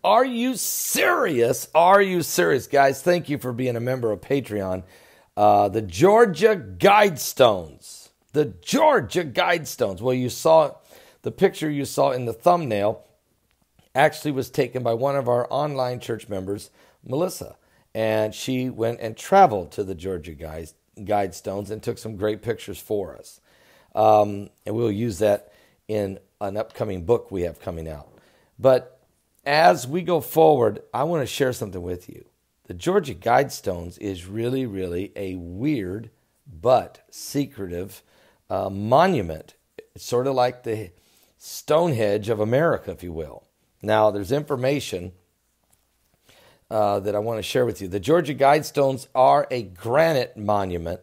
Are you serious? Are you serious? Guys, thank you for being a member of Patreon. The Georgia Guidestones. The Georgia Guidestones. Well, you saw the picture you saw in the thumbnail actually was taken by one of our online church members, Melissa. And she went and traveled to the Georgia Guidestones and took some great pictures for us. And we'll use that in an upcoming book we have coming out. But as we go forward, I want to share something with you. The Georgia Guidestones is really, really a weird but secretive monument. It's sort of like the Stonehenge of America, if you will. Now, there's information that I want to share with you. The Georgia Guidestones are a granite monument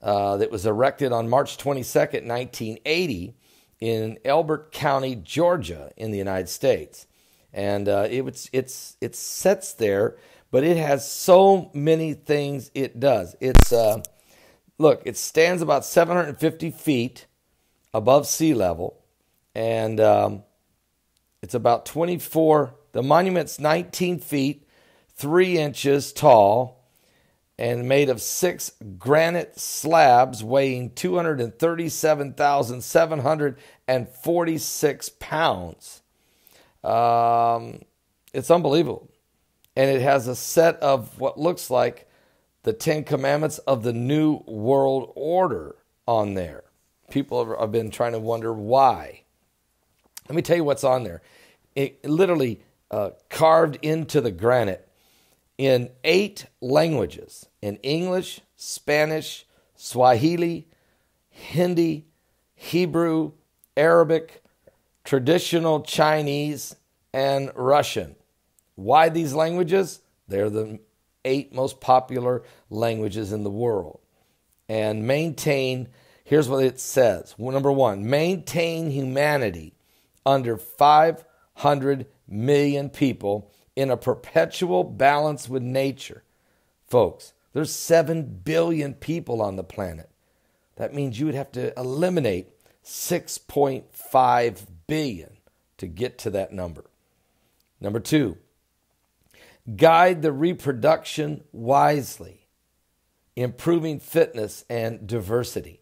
that was erected on March 22nd, 1980 in Elbert County, Georgia, in the United States. And it sits there, but it has so many things it does. Look, it stands about 750 feet above sea level, and it's about the monument's 19 feet, 3 inches tall, and made of 6 granite slabs weighing 237,746 pounds. It's unbelievable. And it has a set of what looks like the 10 Commandments of the New World Order on there. People have been trying to wonder why. Let me tell you what's on there. It literally carved into the granite in 8 languages: in English, Spanish, Swahili, Hindi, Hebrew, Arabic, traditional Chinese, and Russian. Why these languages? They're the 8 most popular languages in the world. And here's what it says. Number 1, maintain humanity under 500 million people in a perpetual balance with nature. Folks, there's 7 billion people on the planet. That means you would have to eliminate 6.5 billion to get to that number. Number 2, guide the reproduction wisely, improving fitness and diversity.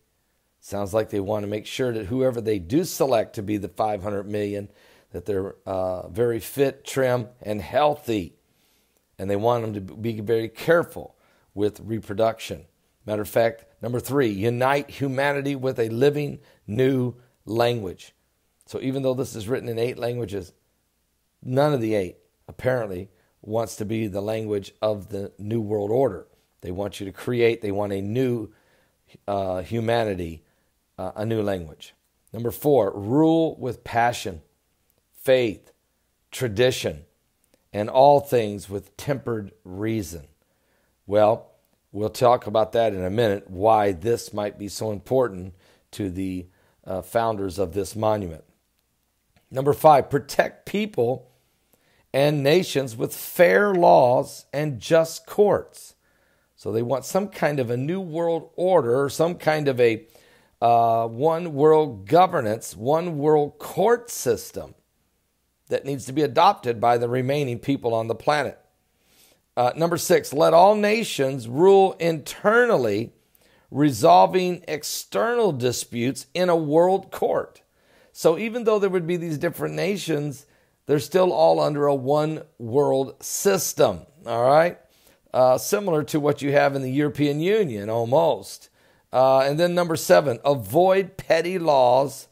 Sounds like they want to make sure that whoever they do select to be the 500 million, that they're very fit, trim, and healthy. And they want them to be very careful with reproduction. Matter of fact, number 3, unite humanity with a living new language. So even though this is written in 8 languages, none of the 8 apparently wants to be the language of the New World Order. They want you to they want a new humanity, a new language. Number 4, rule with passion, faith, tradition, and all things with tempered reason. Well, we'll talk about that in a minute, why this might be so important to the founders of this monument. Number 5, protect people and nations with fair laws and just courts. So they want some kind of a new world order, some kind of a one world governance, one world court system that needs to be adopted by the remaining people on the planet. Number 6, let all nations rule internally, resolving external disputes in a world court. So even though there would be these different nations, they're still all under a one world system, all right? Similar to what you have in the European Union, almost. And then number 7, avoid petty laws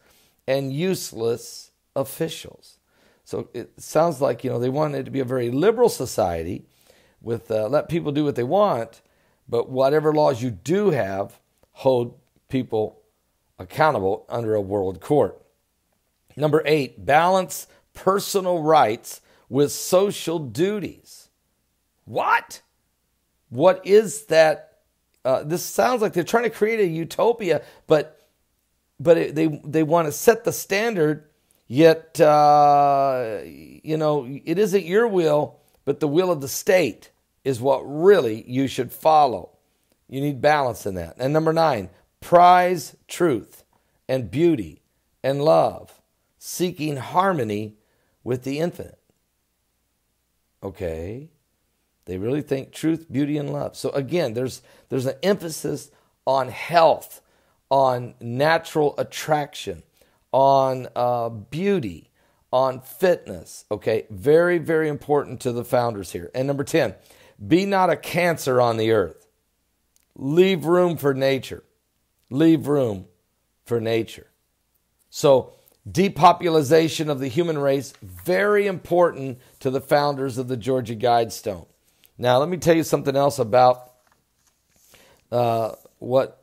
and useless officials. So it sounds like, they want it to be a very liberal society with let people do what they want, but whatever laws you do have, hold people accountable under a world court. Number 8, balance personal rights with social duties. What? What is that? This sounds like they're trying to create a utopia, but they want to set the standard, yet, it isn't your will, but the will of the state is what really you should follow. You need balance in that. And number 9, prize truth and beauty and love, seeking harmony with the infinite. Okay. They really think truth, beauty, and love. So again, there's an emphasis on health, on natural attraction, on beauty, on fitness. Okay, very, very important to the founders here. And number 10, be not a cancer on the earth. Leave room for nature. Leave room for nature. So depopulation of the human race, very important to the founders of the Georgia Guidestone. Now, let me tell you something else about what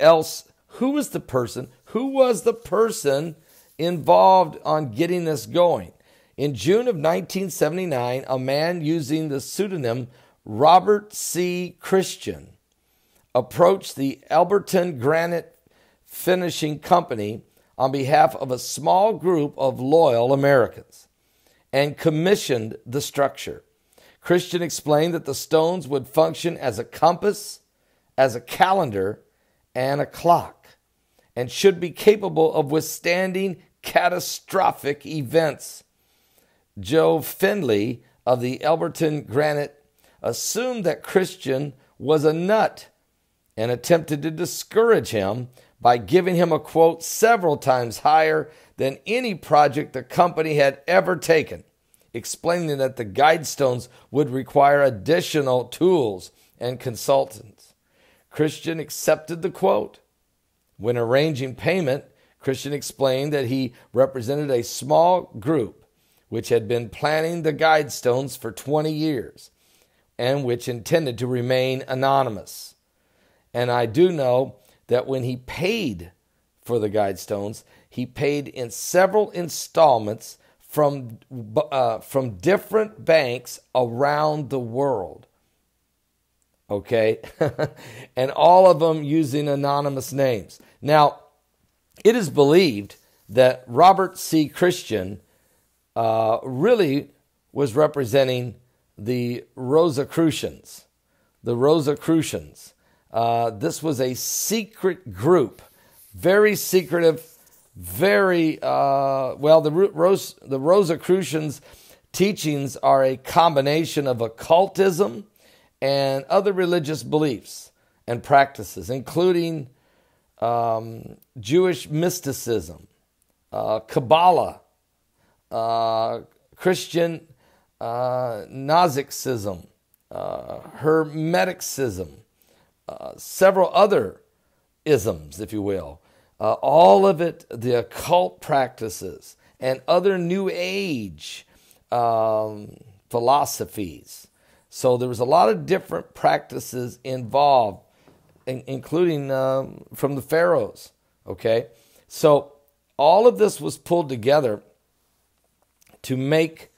else. Who was the person involved on getting this going? In June of 1979, a man using the pseudonym Robert C. Christian approached the Alberton Granite Finishing Company on behalf of a small group of loyal Americans and commissioned the structure. Christian explained that the stones would function as a compass, as a calendar, and a clock, and should be capable of withstanding catastrophic events. Joe Findley of the Alberton Granite assumed that Christian was a nut and attempted to discourage him by giving him a quote several times higher than any project the company had ever taken, explaining that the Guidestones would require additional tools and consultants. Christian accepted the quote. When arranging payment, Christian explained that he represented a small group which had been planning the Guidestones for 20 years and which intended to remain anonymous. And I do know that when he paid for the Guidestones, he paid in several installments from different banks around the world. Okay? And all of them using anonymous names. Now, it is believed that Robert C. Christian really was representing the Rosicrucians. The Rosicrucians. This was a secret group, very secretive, very, the Rosicrucians' teachings are a combination of occultism and other religious beliefs and practices, including Jewish mysticism, Kabbalah, Christian Gnosticism, Hermeticism, several other isms, if you will. All of it, the occult practices and other New Age philosophies. So there was a lot of different practices involved, including from the pharaohs. Okay, so all of this was pulled together to make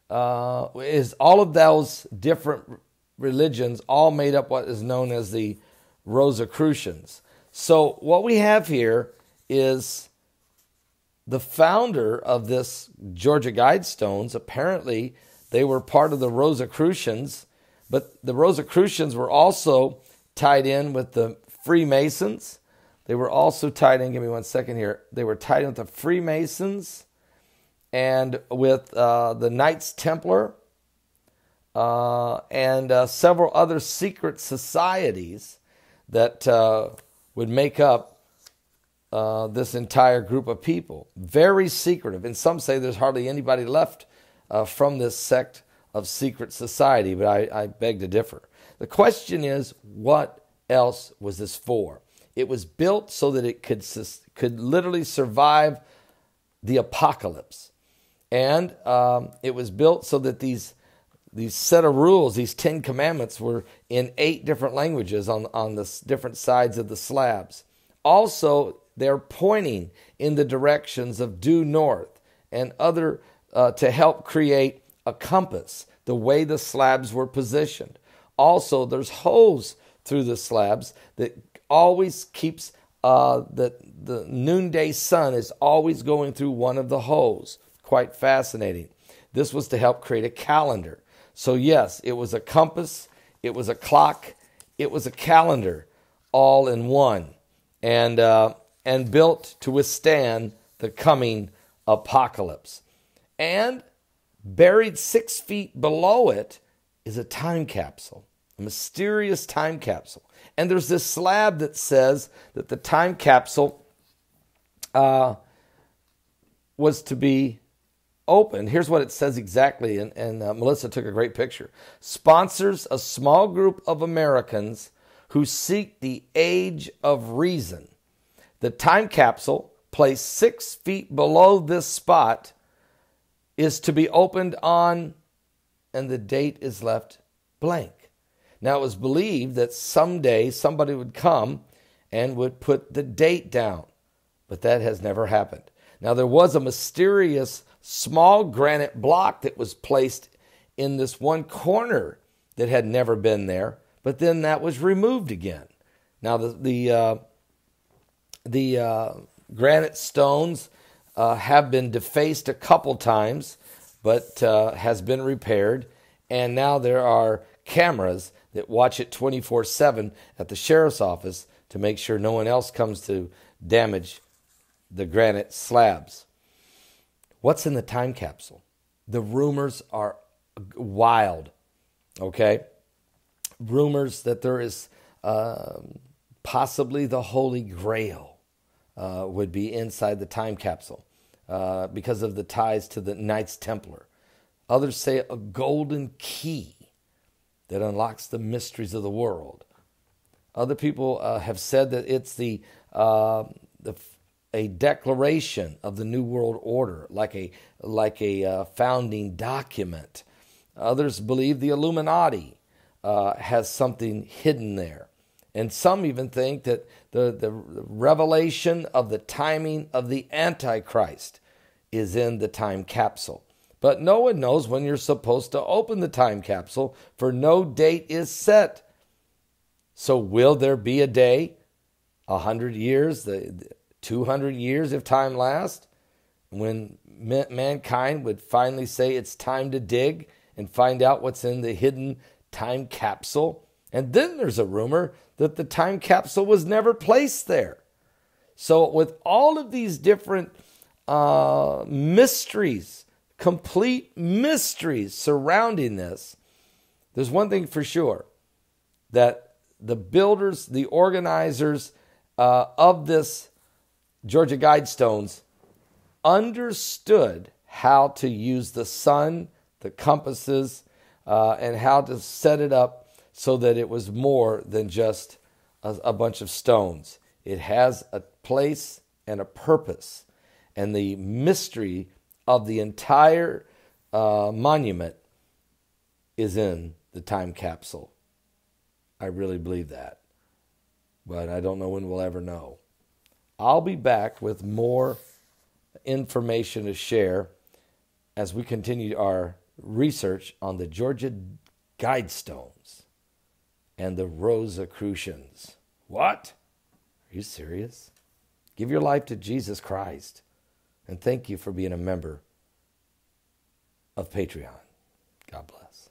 is all of those different religions all made up what is known as the Rosicrucians. So what we have here is the founder of this Georgia Guidestones. Apparently, they were part of the Rosicrucians, but the Rosicrucians were also tied in with the Freemasons. They were also tied in, give me 1 second here, they were tied in with the Freemasons and with the Knights Templar and several other secret societies that would make up this entire group of people. Very secretive. And some say there's hardly anybody left from this sect of secret society, but I beg to differ. The question is, what else was this for? It was built so that it could literally survive the apocalypse. And it was built so that these set of rules, these 10 commandments, were in 8 different languages on the different sides of the slabs. Also, they're pointing in the directions of due north and other to help create a compass, the way the slabs were positioned. Also, there's holes through the slabs that always keeps the noonday sun is always going through one of the holes. Quite fascinating. This was to help create a calendar. So yes, it was a compass, it was a clock, it was a calendar, all in one, and built to withstand the coming apocalypse. And Buried 6 feet below it is a time capsule, a mysterious time capsule. And there's this slab that says that the time capsule was to be opened. Here's what it says exactly, and Melissa took a great picture. Sponsors a small group of Americans who seek the age of reason. The time capsule, placed 6 feet below this spot, is to be opened on, and the date is left blank. Now, it was believed that someday somebody would come and would put the date down, but that has never happened. Now, there was a mysterious small granite block that was placed in this one corner that had never been there, but then that was removed again. Now, the granite stones have been defaced a couple times, but has been repaired, and now there are cameras that watch it 24/7 at the sheriff's office to make sure no one else comes to damage the granite slabs. What's in the time capsule? The rumors are wild, okay? Rumors that there is possibly the Holy Grail would be inside the time capsule because of the ties to the Knights Templar. Others say a golden key that unlocks the mysteries of the world. Other people have said that it's a declaration of the New World Order, like a founding document. Others believe the Illuminati has something hidden there. And some even think that the revelation of the timing of the Antichrist is in the time capsule. But no one knows when you're supposed to open the time capsule, for no date is set. So will there be a day, 100 years, 200 years if time lasts, when mankind would finally say it's time to dig and find out what's in the hidden time capsule? And then there's a rumor that the time capsule was never placed there. So with all of these different mysteries, complete mysteries surrounding this, there's one thing for sure, that the builders, the organizers of this Georgia Guidestones understood how to use the sun, the compasses, and how to set it up so that it was more than just a bunch of stones. It has a place and a purpose. And the mystery of the entire monument is in the time capsule. I really believe that. But I don't know when we'll ever know. I'll be back with more information to share as we continue our research on the Georgia Guidestones and the Rosicrucians. What? Are you serious? Give your life to Jesus Christ. And thank you for being a member of Patreon. God bless.